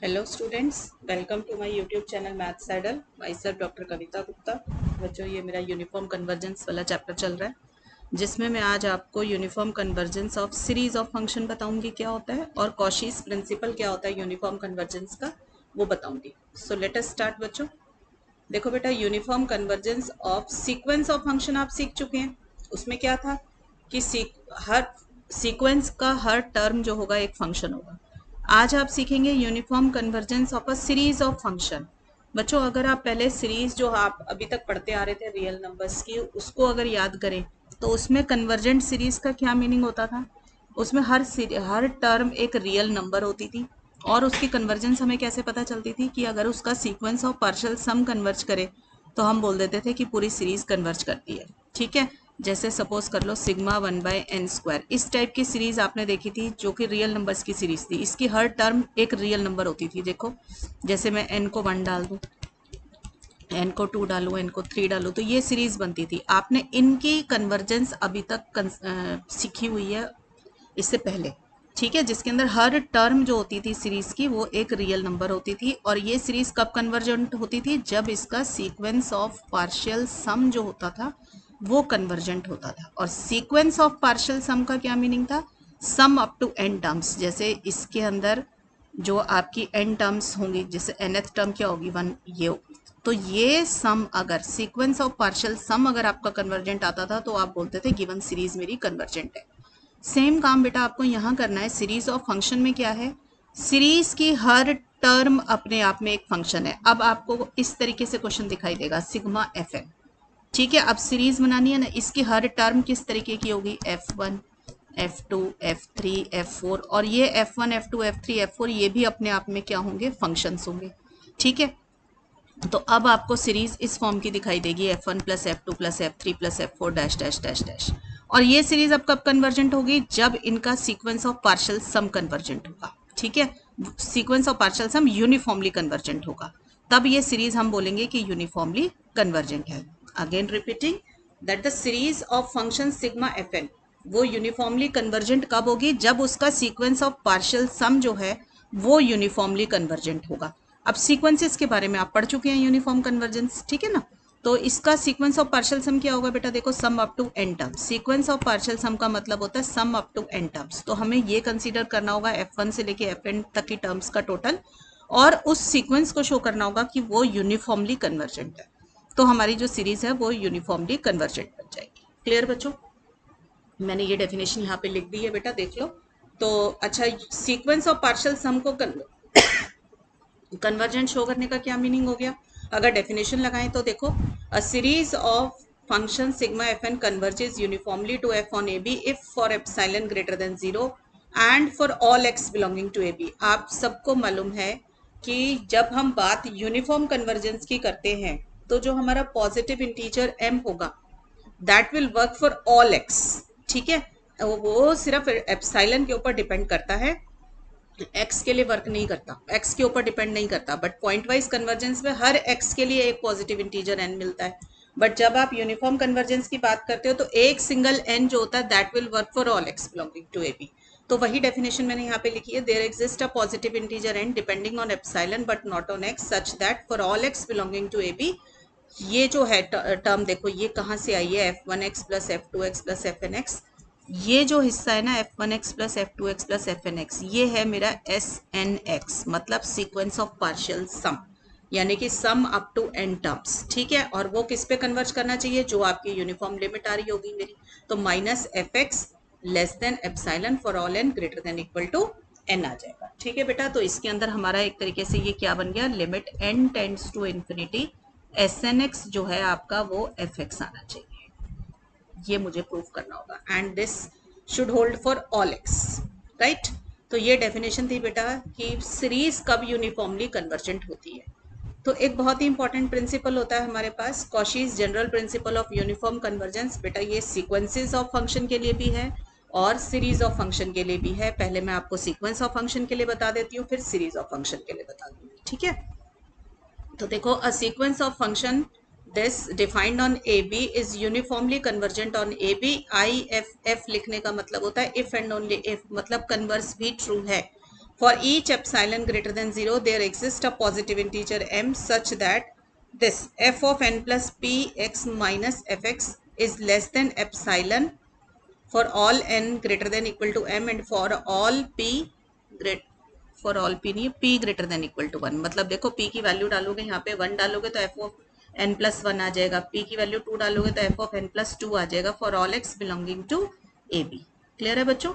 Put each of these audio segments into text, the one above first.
Hello students, welcome to my YouTube channel maths idol. Myself doctor Kavita Gupta. बच्चों, ये मेरा uniform convergence वाला chapter चल रहा है, जिसमें मैं आज आपको uniform convergence of series of function बताऊंगी क्या होता है, और कॉशीज प्रिंसिपल क्या होता है यूनिफॉर्म कन्वर्जेंस का, वो बताऊंगी। सो लेट अस स्टार्ट बच्चों। देखो बेटा, uniform convergence of sequence of function आप सीख चुके हैं। उसमें क्या था कि हर सीक्वेंस का हर टर्म जो होगा एक फंक्शन होगा। आज आप सीखेंगे uniform convergence of a series of function. बच्चों, अगर आप पहले सीरीज जो आप अभी तक पढ़ते आ रहे थे रियल नंबर्स की, उसको अगर याद करें तो उसमें कन्वर्जेंट सीरीज का क्या मीनिंग होता था। उसमें हर टर्म एक रियल नंबर होती थी, और उसकी कन्वर्जेंस हमें कैसे पता चलती थी कि अगर उसका sequence of partial sum converge करे तो हम बोल देते थे कि पूरी सीरीज कन्वर्ज करती है। ठीक है, जैसे सपोज कर लो सिग्मा 1/n², इस टाइप की सीरीज आपने देखी थी जो कि रियल नंबर्स की सीरीज थी। इसकी हर टर्म एक रियल नंबर होती थी। देखो, जैसे मैं n को 1 डाल दूं, n को 2 डालूं, n को 3 डालूं, तो ये सीरीज बनती थी। आपने इनकी कन्वर्जेंस अभी तक सीखी हुई है इससे पहले। ठीक है, जिसके अंदर हर टर्म जो होती थी सीरीज की वो एक रियल नंबर होती थी, और ये सीरीज कब कन्वर्जेंट होती थी, जब इसका सीक्वेंस ऑफ पार्शियल सम जो होता था वो कन्वर्जेंट होता था। और सीक्वेंस ऑफ पार्शियल सम का क्या मीनिंग था, sum up to n terms. जैसे इसके अंदर जो आपकी एन टर्म्स होंगी, जैसे nth टर्म क्या होगी, 1, ये होगी। तो ये सम, अगर सीक्वेंस ऑफ पार्शियल सम अगर आपका कन्वर्जेंट आता था तो आप बोलते थे गिवन सीरीज मेरी कन्वर्जेंट है। सेम काम बेटा आपको यहाँ करना है। सीरीज ऑफ फंक्शन में क्या है, सीरीज की हर टर्म अपने आप में एक फंक्शन है। अब आपको इस तरीके से क्वेश्चन दिखाई देगा, सिग्मा एफ एन। ठीक है, अब सीरीज बनानी है ना, इसकी हर टर्म किस तरीके की होगी, F1 F2 F3 F4, और ये F1 F2 F3 F4 ये भी अपने आप में क्या होंगे, फंक्शंस होंगे। ठीक है, तो अब आपको सीरीज इस फॉर्म की दिखाई देगी, F1 plus F2 plus F3 plus F4 dash dash dash dash. और ये सीरीज अब कब कन्वर्जेंट होगी, जब इनका sequence of partial sum convergent होगा। ठीक है, sequence of partial sum uniformly convergent होगा, तब ये सीरीज हम बोलेंगे कि यूनिफॉर्मली कन्वर्जेंट है। Again repeating that the series of function sigma f n वो यूनिफॉर्मली कन्वर्जेंट कब होगी, जब उसका सीक्वेंस ऑफ पार्शियल सम जो है वो यूनिफॉर्मली कन्वर्जेंट होगा। अब सीक्वेंसेस के बारे में आप पढ़ चुके हैं, यूनिफॉर्म कन्वर्जेंस, ठीक है ना। तो इसका सीक्वेंस ऑफ पार्शियल सम क्या होगा बेटा, देखो, sum up to n terms. Sequence of partial sum का मतलब होता है sum up to n terms. तो हमें ये कंसीडर करना होगा F1 से लेके Fn तक की टर्म्स का टोटल, और उस सीक्वेंस को शो करना होगा कि वो यूनिफॉर्मली कन्वर्जेंट है। तो हमारी जो सीरीज है वो यूनिफॉर्मली कन्वर्जेंट बन जाएगी। क्लियर बच्चों, मैंने ये डेफिनेशन यहाँ पे लिख दी है बेटा, देख लो। तो अच्छा, सीक्वेंस ऑफ पार्शियल सम को कन्वर्जेंट शो करने का क्या मीनिंग हो गया, अगर डेफिनेशन लगाएं तो देखो, a series of function sigma f n converges uniformly to f on a b if for epsilon greater than 0 and for all x belonging to a b. आप सबको मालूम है कि जब हम बात यूनिफॉर्म कन्वर्जेंस की करते हैं तो जो हमारा पॉजिटिव इंटीजर m होगा that will work for all x. ठीक है, वो सिर्फ एप्सिलॉन के ऊपर डिपेंड करता है, एक्स के लिए वर्क नहीं करता, एक्स के ऊपर डिपेंड नहीं करता। बट पॉइंट वाइज कन्वर्जेंस में हर एक्स के लिए एक पॉजिटिव इंटीजर एन मिलता है। बट जब आप यूनिफॉर्म कन्वर्जेंस की बात करते हो तो एक सिंगल एन जो होता है that will work for all x belonging to a b. तो वही डेफिनेशन मैंने यहाँ पे लिखी है, there exist a positive integer n depending on epsilon but not on x such that for all x belonging to a b. ये जो है टर्म देखो, ये कहाँ से आई है, F1x plus F2x plus Fnx। ये जो हिस्सा है ना, F1x plus F2x plus Fnx, ये है मेरा SNX, मतलब सीक्वेंस ऑफ पार्शियल सम, यानी कि sum up to n terms. ठीक है, और वो किस पे कन्वर्ज करना चाहिए, जो आपकी यूनिफॉर्म लिमिट आ रही होगी मेरी, तो minus Fx less than epsilon for all n greater than equal to n आ जाएगा। ठीक है बेटा, तो इसके अंदर हमारा एक तरीके से ये क्या बन गया, limit n tends to infinity SNX जो है आपका वो Fx आना चाहिए। ये मुझे प्रूफ करना होगा, and this should hold for all x, right. तो ये डेफिनेशन थी बेटा कि सीरीज कब यूनिफॉर्मली कन्वर्जेंट होती है। तो एक बहुत ही इंपॉर्टेंट प्रिंसिपल होता है हमारे पास, Cauchy's general principle of uniform convergence. बेटा ये सीक्वेंसेस ऑफ फंक्शन के लिए भी है और सीरीज ऑफ फंक्शन के लिए भी है। पहले मैं आपको सीक्वेंस ऑफ फंक्शन के लिए बता देती हूँ, फिर सीरीज ऑफ फंक्शन के लिए बता दूंगी। ठीक है, तो देखो, a sequence of function this defined on a b is uniformly convergent on a b. I F F लिखने का मतलब होता है इफ एंड ओनली इफ, मतलब कन्वर्स भी ट्रू है For each epsilon greater than 0, there exists a positive integer m such that this f of n plus px minus fx is less than epsilon for all n greater than equal to m and for all p नहीं, p greater than equal to 1. मतलब देखो p की value डालोगे यहाँ पे 1 डालोगे तो f of n plus 1 आ जाएगा, p की वैल्यू 2 डालोगे तो f of n plus 2 आ जाएगा for all x belonging to a b. Clear है बच्चों?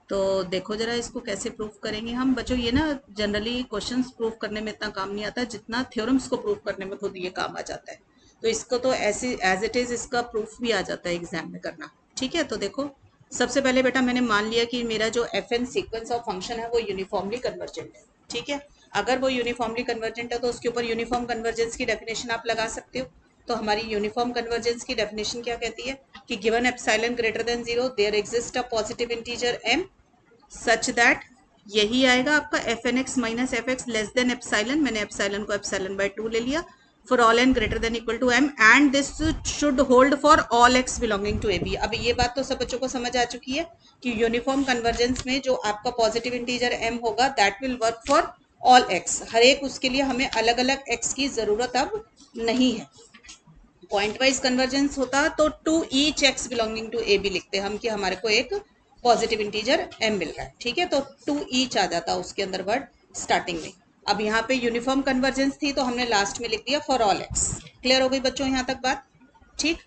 तो देखो जरा इसको कैसे प्रूफ करेंगे हम बच्चों. ये ना जनरली क्वेश्चंस प्रूफ करने में इतना काम नहीं आता जितना थ्योरम्स को प्रूफ करने में खुद ये काम आ जाता है. तो इसको तो ऐसे एज इट इज इसका प्रूफ भी आ जाता है एग्जाम में करना. ठीक है, तो देखो सबसे पहले बेटा मैंने मान लिया कि मेरा जो f n sequence of function है वो यूनिफॉर्मली कन्वर्जेंट है. ठीक है, अगर वो यूनिफॉर्मली कन्वर्जेंट है तो उसके ऊपर यूनिफॉर्म कन्वर्जेंस की डेफिनेशन आप लगा सकते हो. तो हमारी यूनिफॉर्म कन्वर्जेंस की डेफिनेशन क्या कहती है कि given epsilon greater than 0 there exist a positive integer m such that यही आएगा आपका f n x minus f x less than epsilon. मैंने एप्सिलॉन को एप्सिलॉन बाय 2 ले लिया for all n greater than equal to m and this should hold for all x belonging to a b. अब ये बात तो सब बच्चों को समझ आ चुकी है कि यूनिफॉर्म कन्वर्जेंस में जो आपका पॉजिटिव इंटीजर m होगा that will work for all x. हर एक उसके लिए हमें अलग अलग x की जरूरत अब नहीं है. पॉइंट वाइज कन्वर्जेंस होता तो to each x belonging to a b लिखते हम कि हमारे को एक पॉजिटिव इंटीजर m मिल रहा है. ठीक है, तो टू ईच आ जाता उसके अंदर वर्ड स्टार्टिंग में. अब यहाँ पे यूनिफॉर्म कन्वर्जेंस थी तो हमने लास्ट में लिख दिया फॉर ऑल एक्स. क्लियर हो गई बच्चों यहाँ तक बात? ठीक,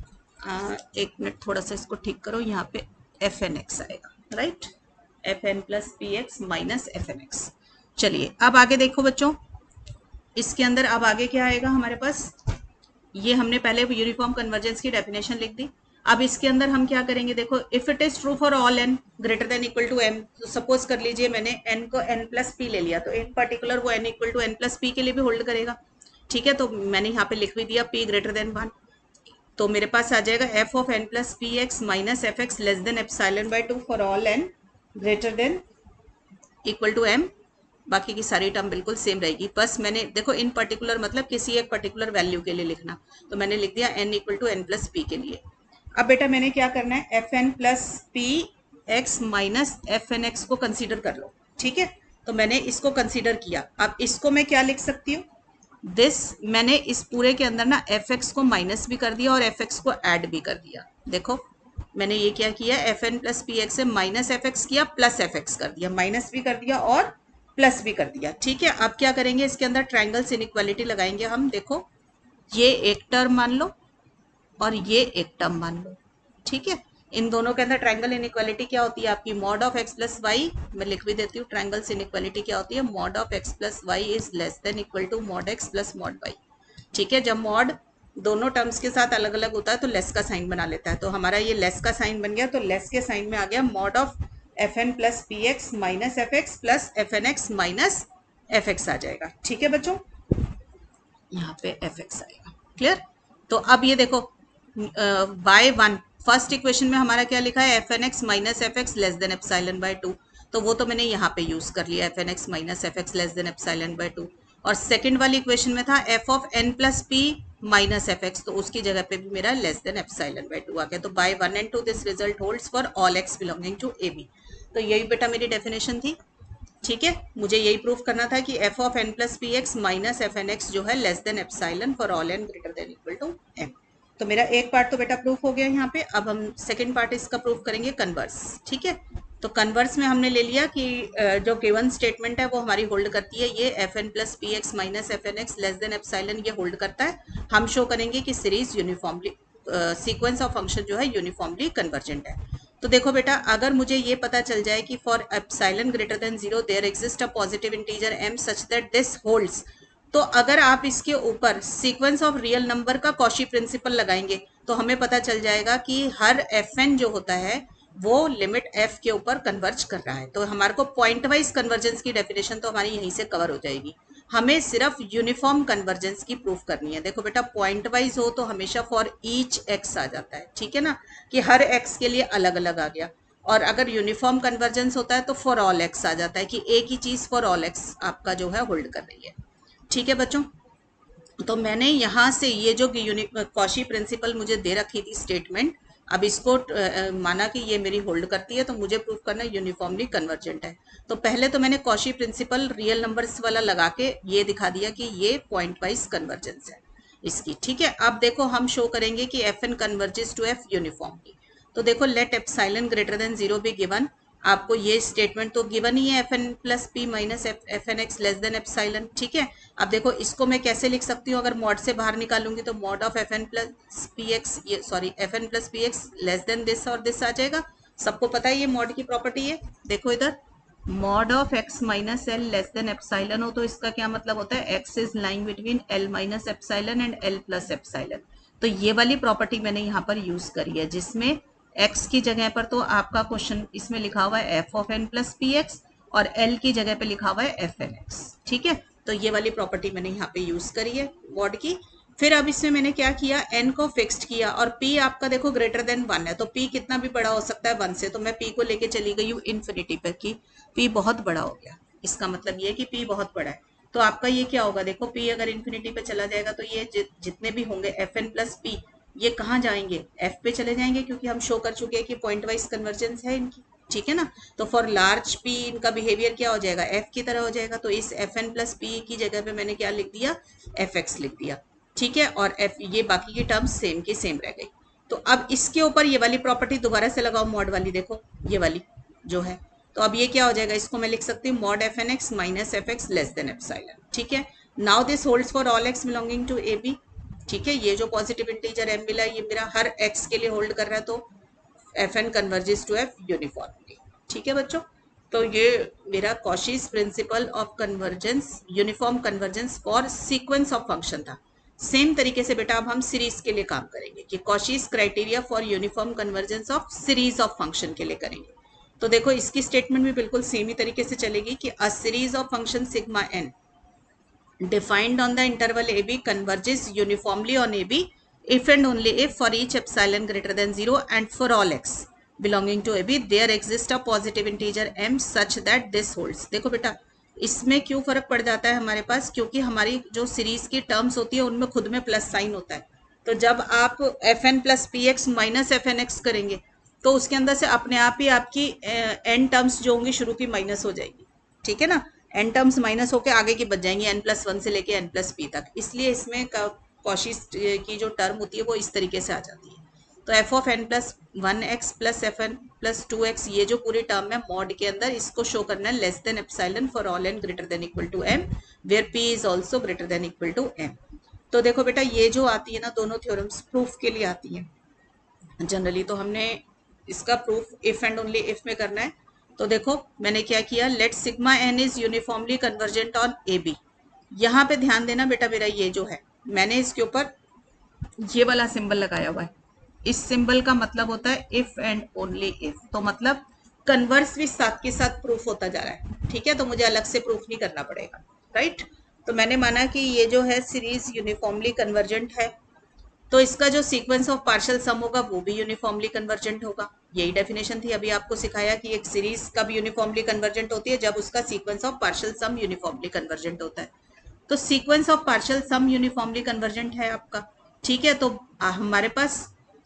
एक मिनट थोड़ा सा इसको ठीक करो. यहाँ पे एफ एन एक्स आएगा, right, f n plus p x minus f n x. चलिए अब आगे देखो बच्चों, इसके अंदर अब आगे क्या आएगा हमारे पास. ये हमने पहले यूनिफॉर्म कन्वर्जेंस की डेफिनेशन लिख दी. अब इसके अंदर हम क्या करेंगे, देखो if it is true for all n greater than equal to m. तो सपोज कर लीजिए मैंने एन को एन प्लस पी ले लिया तो इन पर्टिकुलर वो n equal to n plus p के लिए भी होल्ड करेगा. ठीक है, तो मैंने यहाँ पे लिख भी दिया पी ग्रेटर देन 1. तो मेरे पास आ जाएगा f of n plus p x minus f x less than epsilon by 2 for all n greater than equal to m. बाकी की सारी टर्म बिल्कुल सेम रहेगी, बस मैंने देखो इन पर्टिकुलर मतलब किसी एक पर्टिकुलर वैल्यू के लिए लिखना, तो मैंने लिख दिया n equal to n plus p के लिए. अब बेटा मैंने क्या करना है, f n plus p x minus f n x को कंसीडर कर लो. ठीक है, तो मैंने इसको कंसीडर किया. अब इसको मैं क्या लिख सकती हूँ, दिस मैंने इस पूरे के अंदर ना एफ एक्स को माइनस भी कर दिया और एफ एक्स को ऐड भी कर दिया. देखो मैंने ये क्या किया, f n plus p x से माइनस एफ एक्स किया प्लस एफ एक्स कर दिया, माइनस भी कर दिया और प्लस भी कर दिया. ठीक है, अब क्या करेंगे, इसके अंदर ट्रायंगल्स इनइक्वालिटी लगाएंगे हम. देखो ये एक टर्म मान लो और ये एक टर्म मान लो. ठीक है, इन दोनों के अंदर ट्रायंगल इनइक्वालिटी क्या होती है आपकी, mod of x plus y. मैं लिख भी देती हूँ, ट्रायंगल्स इनइक्वालिटी क्या होती है, mod of x plus y is less than equal to mod x plus mod y. ठीक है, जब मॉड दोनों टर्म्स के साथ अलग अलग होता है तो लेस का साइन बना लेता है. तो हमारा ये लेस का साइन बन गया, तो लेस के साइन में आ गया mod of f n plus p x minus f x plus f n x minus f x आ जाएगा. ठीक है बच्चों, यहाँ पे एफ एक्स आएगा. क्लियर? तो अब ये देखो बाय 1 फर्स्ट इक्वेशन में हमारा क्या लिखा है, f n x minus f x less than epsilon by 2. तो वो तो मैंने यहाँ पे यूज कर लिया, f n x minus f x less than epsilon by 2. और सेकंड वाली इक्वेशन में था f of n plus p minus f x, तो उसकी जगह पे भी मेरा लेस देन एप्सिलॉन बाय 2 आ गया. तो by 1 and 2 this result holds for all x belonging to a b. तो यही बेटा मेरी डेफिनेशन थी. ठीक है, मुझे यही प्रूफ करना था कि f of n plus p x minus f n x जो है less than epsilon for all n greater than equal to m. तो मेरा एक पार्ट तो बेटा प्रूफ हो गया यहाँ पे. अब हम सेकंड पार्ट इसका प्रूफ करेंगे कन्वर्स. ठीक है, तो कन्वर्स में हमने ले लिया कि जो गिवन स्टेटमेंट है वो हमारी होल्ड करती है. ये f n plus p x minus f n x less than epsilon ये होल्ड करता है. हम शो करेंगे कि series uniformly sequence of function जो है यूनिफॉर्मली कन्वर्जेंट है. तो देखो बेटा, अगर मुझे ये पता चल जाए कि for epsilon greater than 0 there exist a positive integer m such that this holds, तो अगर आप इसके ऊपर सीक्वेंस ऑफ रियल नंबर का कॉशी प्रिंसिपल लगाएंगे तो हमें पता चल जाएगा कि हर एफ एन जो होता है वो लिमिट एफ के ऊपर कन्वर्ज कर रहा है. तो हमारे को पॉइंट वाइज कन्वर्जेंस की डेफिनेशन तो हमारी यहीं से कवर हो जाएगी. हमें सिर्फ यूनिफॉर्म कन्वर्जेंस की प्रूफ करनी है. देखो बेटा, पॉइंट वाइज हो तो हमेशा फॉर ईच एक्स आ जाता है. ठीक है ना, कि हर एक्स के लिए अलग अलग आ गया. और अगर यूनिफॉर्म कन्वर्जेंस होता है तो फॉर ऑल एक्स आ जाता है कि एक ही चीज फॉर ऑल एक्स आपका जो है होल्ड कर रही है. ठीक है बच्चों, तो मैंने यहाँ से ये जो कॉशी प्रिंसिपल मुझे दे रखी थी स्टेटमेंट, अब इसको माना कि ये मेरी होल्ड करती है, तो मुझे प्रूव करना यूनिफॉर्मली कन्वर्जेंट है। तो पहले तो मैंने कॉशी प्रिंसिपल रियल नंबर्स वाला लगा के ये दिखा दिया कि ये पॉइंट वाइज कन्वर्जेंस है इसकी, ठीक है। अब देखो हम शो करेंगे कि f n converges to f uniformly. तो देखो let epsilon greater than 0 be given. आपको ये स्टेटमेंट तो गिवन ही है, f n plus p minus f n x less than epsilon, ठीक है। अब देखो इसको मैं कैसे लिख सकती हूँ, अगर मॉड से बाहर निकालूंगी तो mod of f n plus p x, ये sorry f n plus p x less than this और दिस आ जाएगा। सबको पता है ये मॉड की प्रॉपर्टी है। देखो इधर mod of x minus L less than epsilon हो तो इसका क्या मतलब होता है, x is lying between L minus epsilon and L plus epsilon. तो ये वाली प्रॉपर्टी मैंने यहाँ पर यूज करी है, जिसमें x की जगह पर तो आपका क्वेश्चन इसमें लिखा हुआ है f of n plus p x और l की जगह पे लिखा हुआ है एफ एन एक्स, ठीक है। तो ये वाली प्रॉपर्टी मैंने यहाँ पे यूज करी है मॉड की। फिर अब इसमें मैंने क्या किया, n को फिक्स्ड किया और p आपका देखो ग्रेटर देन 1 है, तो p कितना भी बड़ा हो सकता है 1 से, तो मैं p को लेके चली गई हूँ इन्फिनिटी पर कि p बहुत बड़ा हो गया। इसका मतलब ये कि p बहुत बड़ा है। तो आपका ये क्या होगा, देखो p अगर इन्फिनिटी पे चला जाएगा तो ये जितने भी होंगे एफ एन प्लस पी ये कहाँ जाएंगे, f पे चले जाएंगे, क्योंकि हम शो कर चुके हैं कि पॉइंट वाइज कन्वर्जेंस है इनकी, ठीक है ना। तो फॉर लार्ज p इनका बिहेवियर क्या हो जाएगा, f की तरह हो जाएगा। तो इस एफ एन प्लस पी की जगह पे मैंने क्या लिख दिया, एफ एक्स लिख दिया, ठीक है। और f ये बाकी की टर्म्स सेम की सेम रह गई। तो अब इसके ऊपर ये वाली प्रॉपर्टी दोबारा से लगाओ मॉड वाली, देखो ये वाली जो है। तो अब ये क्या हो जाएगा, इसको मैं लिख सकती हूँ mod f n x minus f x less than epsilon, ठीक है। Now this holds for all x belonging to a b, ठीक है। ये जो पॉजिटिव इंटीजर m मिला ये मेरा हर x के लिए होल्ड कर रहा है, तो f n converges to f uniformly, ठीक है बच्चों। तो ये मेरा Cauchy's principle of convergence, uniform convergence for sequence of function था। सेम तरीके से बेटा अब हम सीरीज के लिए काम करेंगे कि Cauchy's criteria for uniform convergence of series of function के लिए करेंगे। तो देखो इसकी स्टेटमेंट भी बिल्कुल सेम ही तरीके से चलेगी कि a series of function sigma n defined on the interval AB converges uniformly on AB if and only if for each epsilon greater than 0 and for all x belonging to AB there exists a positive integer m such that this holds। देखो बेटा इसमें क्यों फर्क पड़ जाता है हमारे पास, क्योंकि हमारी जो सीरीज की टर्म्स होती है उनमें खुद में प्लस साइन होता है। तो जब आप f n plus p x minus f n x करेंगे तो उसके अंदर से अपने आप ही आपकी एन टर्म्स जो होंगी शुरू की माइनस हो जाएगी, ठीक है ना। एन टर्म्स माइनस होकर आगे की बच जाएंगी एन प्लस वन से लेके एन प्लस पी तक, इसलिए इसमें कॉशी की जो टर्म होती है वो इस तरीके से आ जाती है। तो f of n plus one x plus f n plus two x ये जो पूरी टर्म है मॉड के अंदर, इसको शो करना है less than epsilon for all n greater than equal to m where p is also greater than equal to m. तो देखो बेटा ये जो आती है ना दोनों थ्योरम्स प्रूफ के लिए आती है जनरली, तो हमने इसका proof if and only if में करना है। तो देखो मैंने क्या किया, let sigma n is uniformly convergent on a b. यहाँ पे ध्यान देना बेटा मेरा ये जो है मैंने इसके ऊपर ये वाला सिंबल लगाया हुआ है। इस सिंबल का मतलब होता है इफ एंड ओनली इफ, तो मतलब कन्वर्स भी साथ के साथ प्रूफ होता जा रहा है, ठीक है। तो मुझे अलग से प्रूफ नहीं करना पड़ेगा, राइट। तो मैंने माना कि ये जो है सीरीज यूनिफॉर्मली कन्वर्जेंट है, तो इसका जो सीक्वेंस ऑफ पार्शियल सम होगा वो भी यूनिफॉर्मली कन्वर्जेंट होगा। यही डेफिनेशन थी अभी आपको सिखाया कि एक सीरीज कब यूनिफॉर्मली कन्वर्जेंट होती है, जब उसका sequence of partial sum uniformly convergent होता है। तो sequence of partial sum uniformly convergent है आपका, ठीक है। तो हमारे पास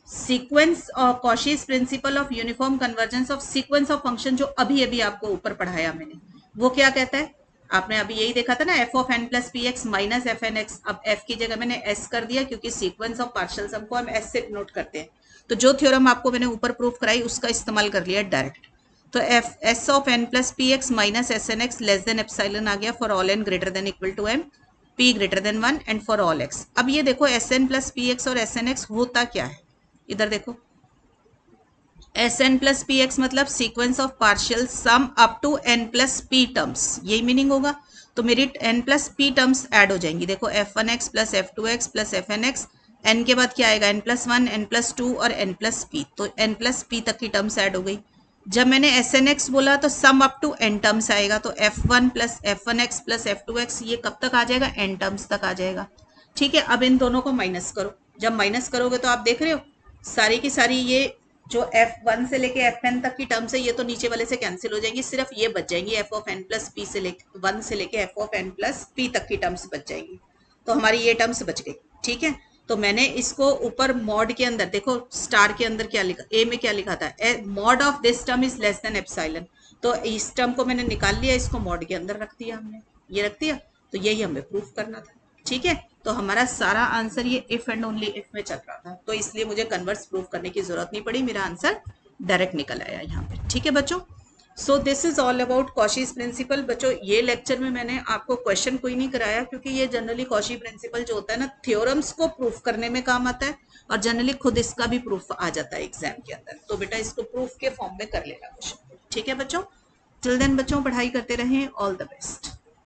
सीक्वेंस और Cauchy's principle of uniform convergence of sequence of function जो अभी अभी आपको ऊपर पढ़ाया मैंने, वो क्या कहता है, आपने अभी यही देखा था ना, f of n plus p x minus f n x. अब एफ की जगह मैंने एस कर दिया क्योंकि सीक्वेंस ऑफ पार्शियल सम को हम एस से नोट करते हैं। तो जो थ्योरम आपको मैंने ऊपर प्रूफ कराई उसका इस्तेमाल कर लिया डायरेक्ट। तो f s of n plus p x minus s n x less than epsilon आ गया for all n greater than equal to m, p greater than 1 and for all x. अब ये देखो s n plus p x और s n x होता क्या है, इधर देखो s n plus p x मतलब sequence of partial sum up to n plus p terms, यही मीनिंग होगा। तो मेरी n plus p terms add हो जाएंगी, देखो f one x plus f two x plus f n x, n के बाद क्या आएगा n plus one n plus two और एन प्लस पी, तो एन प्लस पी तक की टर्म्स ऐड हो गई। जब मैंने एस एन एक्स बोला तो sum up to n terms आएगा, तो f one plus f one x plus f two x ये कब तक आ जाएगा, एन टर्म्स तक आ जाएगा, ठीक है। अब इन दोनों को माइनस करो, जब माइनस करोगे तो आप देख रहे हो सारी की सारी ये जो f1 से लेके fn तक की टर्म्स है ये तो नीचे वाले से कैंसिल हो जाएंगी, सिर्फ ये बच जाएंगी f of n plus P से लेके 1 से लेके f of n plus p तक की टर्म्स बच जाएंगी। तो हमारी ये टर्म्स बच गई, ठीक है। तो मैंने इसको ऊपर मॉड के अंदर देखो, स्टार के अंदर क्या लिखा, ए में क्या लिखा था, mod of this term is less than epsilon. तो इस टर्म को मैंने निकाल लिया, इसको मॉड के अंदर रख दिया हमने, ये रख दिया। तो यही हमें प्रूफ करना था, ठीक है। तो हमारा सारा आंसर ये इफ एंड ओनली इफ में चल रहा था, तो इसलिए मुझे कन्वर्स प्रूफ करने की जरूरत नहीं पड़ी, मेरा आंसर डायरेक्ट निकल आया यहाँ पे, ठीक है बच्चों। So this is all about Cauchy's principle. बच्चों ये लेक्चर में मैंने आपको क्वेश्चन कोई नहीं कराया, क्योंकि ये जनरली कॉशी प्रिंसिपल जो होता है ना, थ्योरम्स को प्रूफ करने में काम आता है, और जनरली खुद इसका भी प्रूफ आ जाता है एग्जाम के अंदर। तो बेटा इसको प्रूफ के फॉर्म में कर लेना क्वेश्चन, ठीक है बच्चों। टिल देन बच्चों पढ़ाई करते रहें, ऑल द बेस्ट।